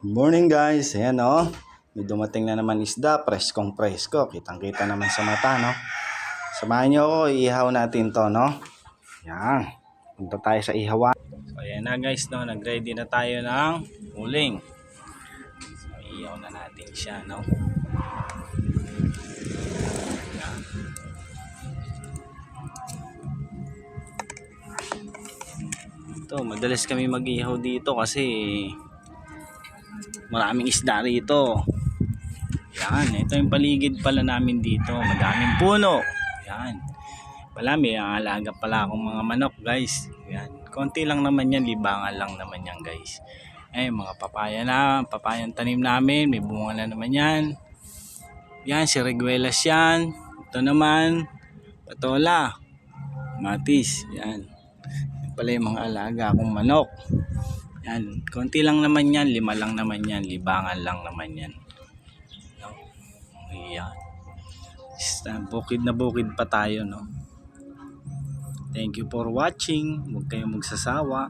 Morning guys, ayan o. May dumating na naman isda, preskong presko. Kitang kita naman sa mata, no. Samahan nyo ako, ihaw natin to, no. Yan, punta tayo sa ihawan. So ayan na guys, no. Nag-ready na tayo ng uling. So ihaw na natin siya, no. Yan. Ito, madalas kami mag-ihaw dito kasi maraming isda rito. Yan, ito yung paligid pala namin dito. Madaming puno. Yan. Pala may alaga pala akong mga manok, guys. Yan. Konti lang naman yan, libangan lang naman yan, guys. Eh, mga papaya na, papayang tanim namin, may bunga na naman yan. Yan, si Reguelas yan. Ito naman, patola, matis. Yan. Yan pala yung mga alaga akong manok. Yan, konti lang naman yan, 5 lang naman yan, libangan lang naman yan. No? Ayan. Bukid na bukid pa tayo, no. Thank you for watching. Huwag kayong magsasawa.